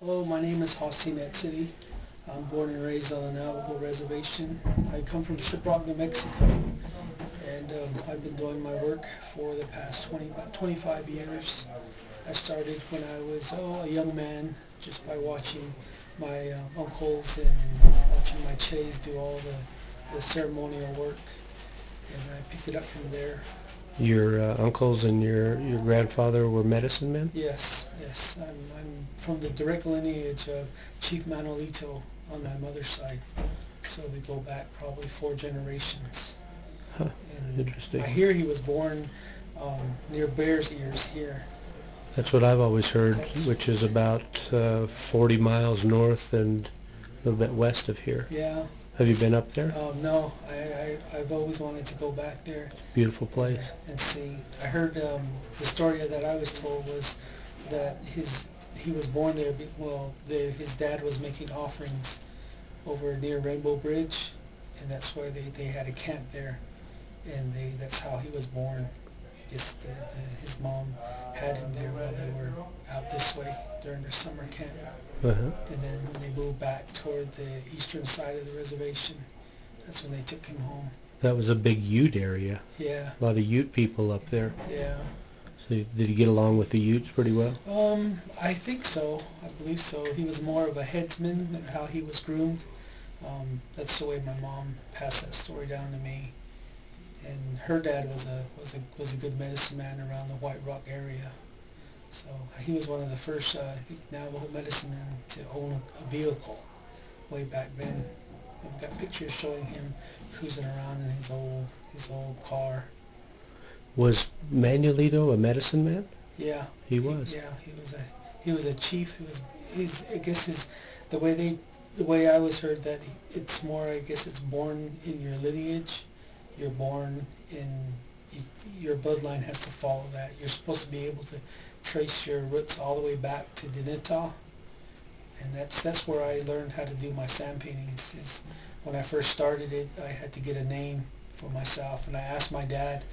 Hello, my name is Hosteen Etsitty. I'm born and raised on the Navajo Reservation. I come from Shiprock, New Mexico, and I've been doing my work for the past about 25 years. I started when I was a young man, just by watching my uncles and watching my chays do all the ceremonial work, and I picked it up from there. Your uncles and your grandfather were medicine men? Yes, yes. I'm from the direct lineage of Chief Manolito on my mother's side. So we go back probably 4 generations. Huh, And interesting. I hear he was born near Bears Ears here. That's what I've always heard, which is about 40 miles north and a little bit west of here. Yeah. Have you been up there? No, I've always wanted to go back there. Beautiful place. And see. I heard the story that I was told was that he was born there. His dad was making offerings over near Rainbow Bridge, and that's why they had a camp there, and that's how he was born. Just his mom had him there while they were out this way during their summer camp. Uh-huh. And then when they moved back toward the eastern side of the reservation, that's when they took him home. That was a big Ute area. Yeah. A lot of Ute people up there. Yeah. So did he get along with the Utes pretty well? I think so. I believe so. He was more of a headsman, how he was groomed. That's the way my mom passed that story down to me. And her dad was a good medicine man around the White Rock area. So he was one of the first, I think, Navajo medicine men to own a vehicle way back then. I've got pictures showing him cruising around in his old car. Was Manuelito a medicine man? Yeah. He was. He was a chief. The way I was heard that it's more, I guess it's born in your lineage. You're born in, your bloodline has to follow that. You're supposed to be able to trace your roots all the way back to Dinitah, and that's where I learned how to do my sand paintings. Is when I first started it, I had to get a name for myself, and I asked my dad,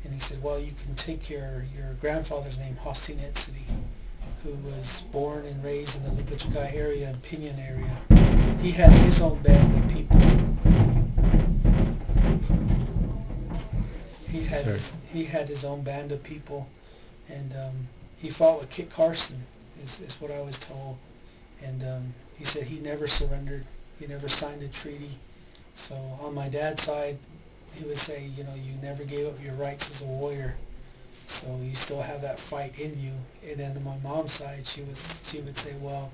and he said, well, you can take your grandfather's name, Hosteen Etsitty, who was born and raised in the Liquichkai area and Pinion area. He had his own band of people. He had his own band of people, and he fought with Kit Carson, is what I was told. And he said he never surrendered. He never signed a treaty. So on my dad's side, he would say, you never gave up your rights as a warrior. So you still have that fight in you. And then on my mom's side, she would say, well,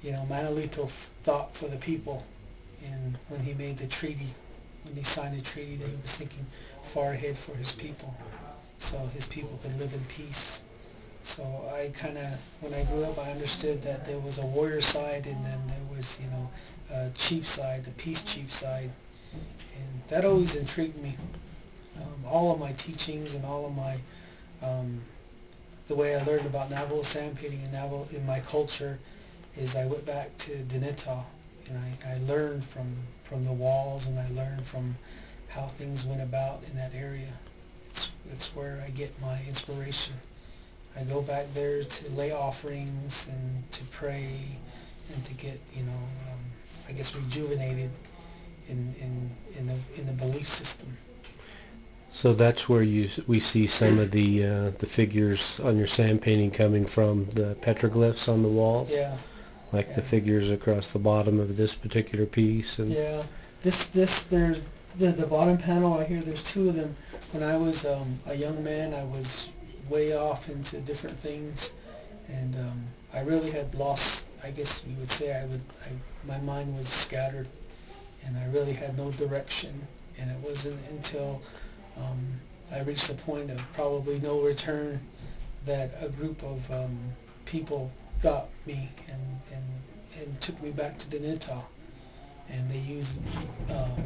Manolito fought for the people, and when he made the treaty, when he signed the treaty, that he was thinking far ahead for his people, so his people could live in peace. So I when I grew up, I understood that there was a warrior side, and then there was, a chief side, a peace chief side, and that always intrigued me. All of my teachings and all of my, the way I learned about Navajo sandpainting and in my culture, is I went back to Dinitah, and I learned from the walls, and I learned from how things went about in that area. It's where I get my inspiration. I go back there to lay offerings and to pray and to get, I guess, rejuvenated in the belief system. So that's where we see some of the figures on your sand painting coming from, the petroglyphs on the walls. Yeah. Like the figures across the bottom of this particular piece. And yeah. There's the bottom panel right here. There's 2 of them. When I was a young man, I was way off into different things, and I really had lost. I guess you would say my mind was scattered, and I really had no direction. And it wasn't until I reached the point of probably no return that a group of people got me and took me back to Dinitah. And they used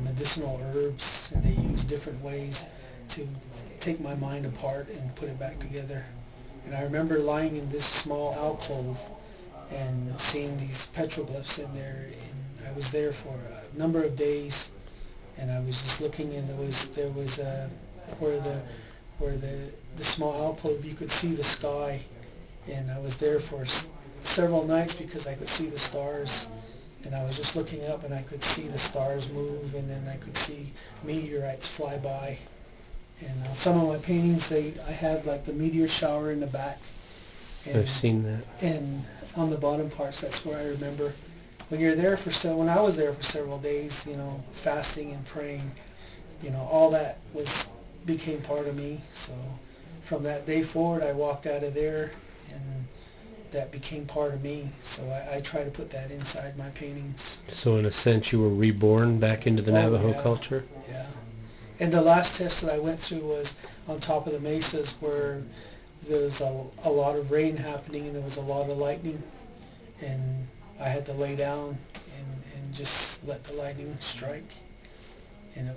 medicinal herbs, and they used different ways to take my mind apart and put it back together. And I remember lying in this small alcove and seeing these petroglyphs in there, and I was there for a number of days, and I was just looking, and there was where the small alcove, you could see the sky, and I was there for several nights because I could see the stars, and I was just looking up and I could see the stars move, and then I could see meteorites fly by. And some of my paintings, I have like the meteor shower in the back. And, I've seen that. And on the bottom parts, that's where I remember when you're there when I was there for several days, fasting and praying, all that became part of me. So from that day forward, I walked out of there, and that became part of me. So I try to put that inside my paintings. So in a sense, you were reborn back into the Navajo culture? Yeah. And the last test that I went through was on top of the mesas where there was a lot of rain happening and there was a lot of lightning. And I had to lay down and just let the lightning strike. And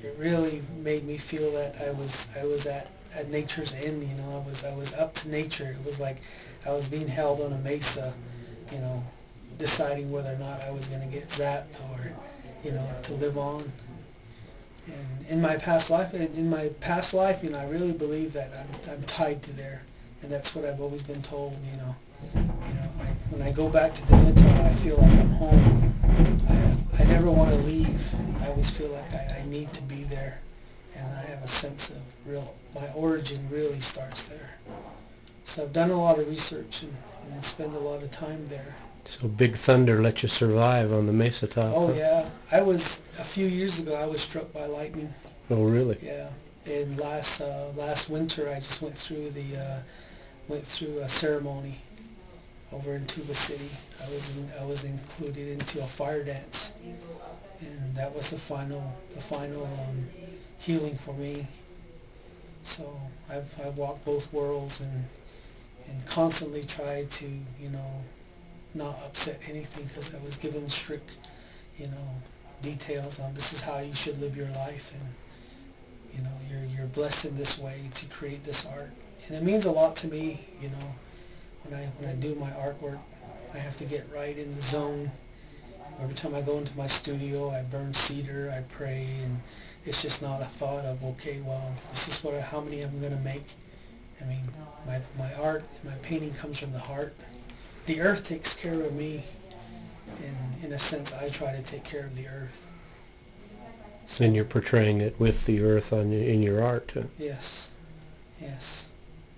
it really made me feel that I was at nature's end. I was up to nature. It was like I was being held on a mesa, deciding whether or not I was going to get zapped or, to live on. And in my past life, I really believe that I'm tied to there, and that's what I've always been told. When I go back to Denita, I feel like I'm home. I never want to leave. I always feel like I need to be there, and I have a sense of my origin really starts there. So I've done a lot of research and spend a lot of time there. So Big Thunder let you survive on the mesa top. Oh, yeah. A few years ago, I was struck by lightning. Oh, really? Yeah. And last winter, I just went through a ceremony over in Tuba City. I was included into a fire dance, and that was the final healing for me. So I've walked both worlds and constantly tried to not upset anything, because I was given strict details on this is how you should live your life, and you're blessed in this way to create this art. And it means a lot to me. When I do my artwork, I have to get right in the zone. Every time I go into my studio, I burn cedar, I pray, and it's just not a thought of, okay, well, this is how many I'm going to make. I mean, my art, my painting comes from the heart. The earth takes care of me, and in a sense, I try to take care of the earth. So, and you're portraying it with the earth in your art, too? Yes, yes.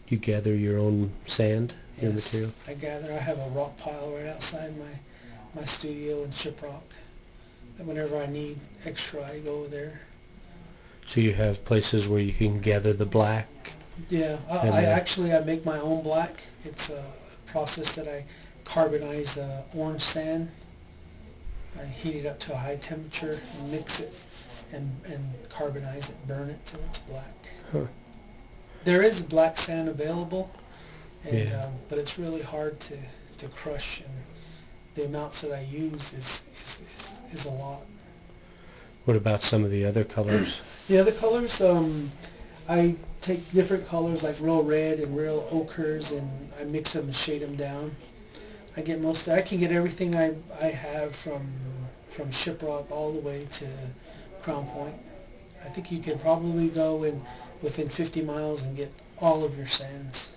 You gather your own sand, your Yes, material? I have a rock pile right outside my studio in Shiprock. And whenever I need extra, I go there. So you have places where you can gather the black? Yeah, I make my own black. It's a process that I carbonize orange sand. I heat it up to a high temperature and mix it and carbonize it, burn it till it's black. Huh. There is black sand available, and Yeah. but it's really hard to crush, and the amounts that I use is a lot. What about some of the other colors? The other colors, I take different colors like real red and real ochres, and I mix them and shade them down. I can get everything I have from Shiprock all the way to Crown Point. I think you can probably go within 50 miles and get all of your sands.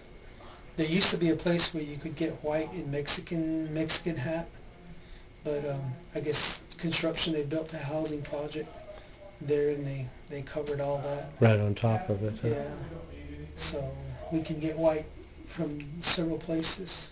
There used to be a place where you could get white and Mexican hat, but I guess construction, they built a housing project there, and they covered all that. Right on top of it. Huh? Yeah. So we can get white from several places.